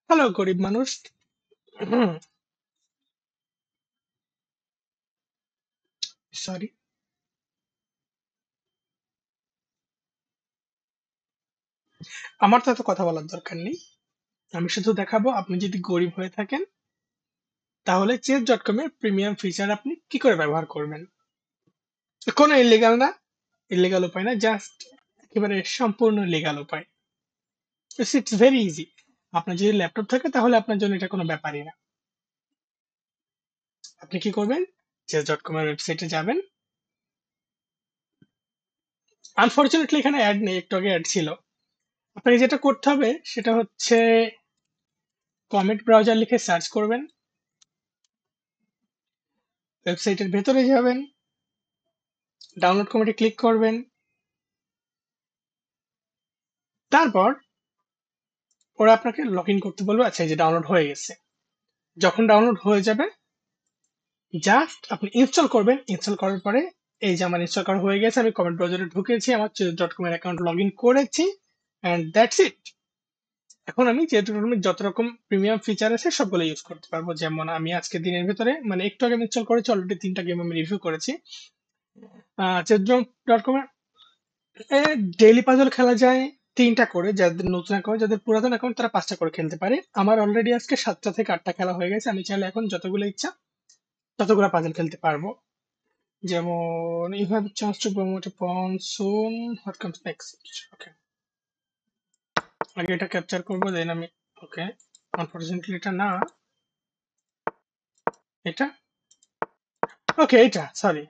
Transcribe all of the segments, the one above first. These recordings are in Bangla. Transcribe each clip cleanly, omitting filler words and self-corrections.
হ্যালো গরিব মানুষ। সরি। আমার তো এত কথা বলার দরকার নেই। আমি শুধু দেখাবো আপনি যদি গরিব হয়ে থাকেন তাহলে chess.com এর প্রিমিয়াম ফিচার আপনি কি করে ব্যবহার করবেন। কোনো ইলিগাল না, ইলিগাল উপায় না, জাস্ট একেবারে সম্পূর্ণ লিগাল উপায়। It's very easy. আপনার যদি ল্যাপটপ থাকে তাহলে আপনার জন্য এটা কোনো ব্যাপারই না। আপনি কি করবেন? chess.com এর ওয়েবসাইটে যাবেন। আনফরচুনেটলি এখানে অ্যাড নেই, একটু আগে অ্যাড ছিল। আপনাকে যেটা করতে হবে সেটা হচ্ছে কমেন্ট ব্রাউজার লিখে সার্চ করবেন, ওয়েবসাইটের ভেতরে যাবেন, ডাউনলোড কমিটি ক্লিক করবেন, তারপর ওরা আপনাকে লগ ইন করতে বলবে। আচ্ছা, এই যে ডাউনলোড হয়ে গেছে। যখন ডাউনলোড হয়ে যাবে জাস্ট আপনি ইনস্টল করবেন। ইনস্টল করার পরে এই যে আমার ইনস্টল করা হয়ে গেছে, আমি কমেন্ট ব্রাউজারে ঢুকেছি, আমার chess.com এর অ্যাকাউন্ট লগ ইন করেছি, অ্যান্ড দ্যাটস ইট। এখন আমি chess.com এর যত রকম প্রিমিয়াম ফিচার আছে সবগুলো ইউজ করতে পারবো। যেমন আমি আজকে দিনের ভিতরে মানে একটু আগে ইনস্টল করেছি, অলরেডি 3টা গেম আমি রিভিউ করেছি। chess.com এ ডেইলি পাজল খেলা যায় 3টা করে, যাদের নতুন অ্যাকাউন্ট, যাদের পুরাতন অ্যাকাউন্ট তারা 5টা করে খেলতে পারে। আমার অলরেডি আজকে 7টা থেকে 8টা খেলা হয়ে গেছে। আমি চাইলে এখন যতগুলো ইচ্ছা ততগুলো পাজল খেলতে পারবো। যেমন you have a chance to promote a pawn soon, what comes next? ওকে, আগে এটা ক্যাপচার করবো, দেন আমি ওকে। আনফরচুনেটলি এটা না, এটা ওকে, এটা সরি।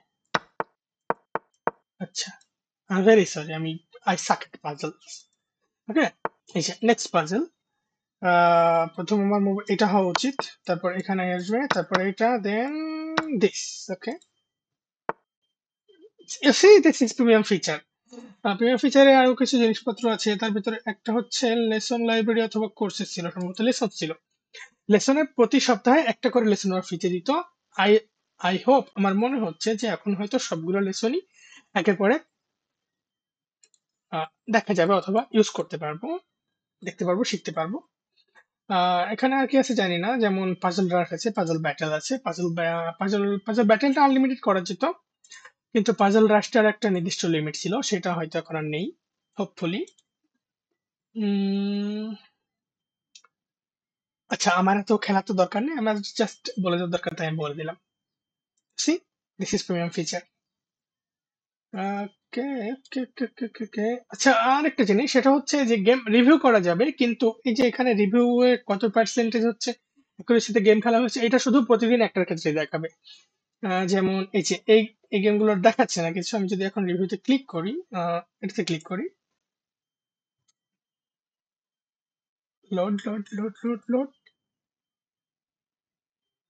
আচ্ছা, আই ভেরি সরি, আমি আই সাক এট পাজলস। ওকে, এই যে নেক্সট পাজল। প্রথম আমার এটা হওয়া উচিত, তারপর এখানে আসবে, তারপর এটা, then this. Okay, see this is premium feature. Premium ফিচারে আরো কিছু জিনিসপত্র আছে, তার ভিতরে একটা হচ্ছে লেসন লাইব্রেরি অথবা কোর্সেস ছিল, সম্ভবত লেসন ছিল। লেসনের প্রতি সপ্তাহে একটা করে লেসন ওরা ফ্রিতে দিত। আই আই হোপ, আমার মনে হচ্ছে যে এখন হয়তো সবগুলো লেসনই একের পরে দেখা যাবে অথবা ইউজ করতে পারবো, দেখতে পারবো, শিখতে পারবো। এখানে আর কি আছে জানি না, যেমন পাজল রাশ আছে, পাজল ব্যাটেল আছে। পাজল পাজল ব্যাটেলটা আনলিমিটেড করা যেত, কিন্তু পাজল রাশটার একটা নির্দিষ্ট লিমিট ছিল, সেটা হয়তো এখন আর নেই, হোপফুলি। আচ্ছা, আমার তো খেলার তো দরকার নেই, আমার জাস্ট বলে দেওয়ার দরকার, তাই আমি বলে দিলাম। See, this is premium feature. Okay, okay, okay, okay, okay, okay. আচ্ছা, আর একটা জিনিস, সেটা হচ্ছে যে গেম রিভিউ করা যাবে, কিন্তু এই যে এখানে রিভিউ এ কত পার্সেন্টেজ হচ্ছে অ্যাকুরেসিতে গেম খেলা হচ্ছে, এটা শুধু প্রতিদিন একটার ক্ষেত্রে দেখাবে। যেমন এই যে এই গেমগুলো দেখাচ্ছে না কিছু। আমি যদি এখন রিভিউতে ক্লিক করি, এটাতে ক্লিক করি, load load load load load,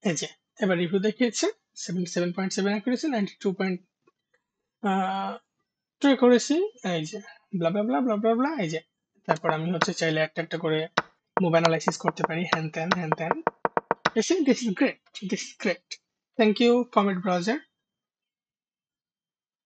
এই যে এবার রিভিউ দেখিয়েছে 77.7 অ্যাকুরেসি, 92.2 অ্যাকুরেসি, এই যে ব্লা ব্লা ব্লা ব্লা ব্লা ব্লা, এই যে। তারপর আমি হচ্ছে চাইলে একটা একটা করে মুভ অ্যানালাইসিস করতে পারি, হ্যান ত্যান হ্যান ত্যান। This is great, this is great. Thank you comment browser.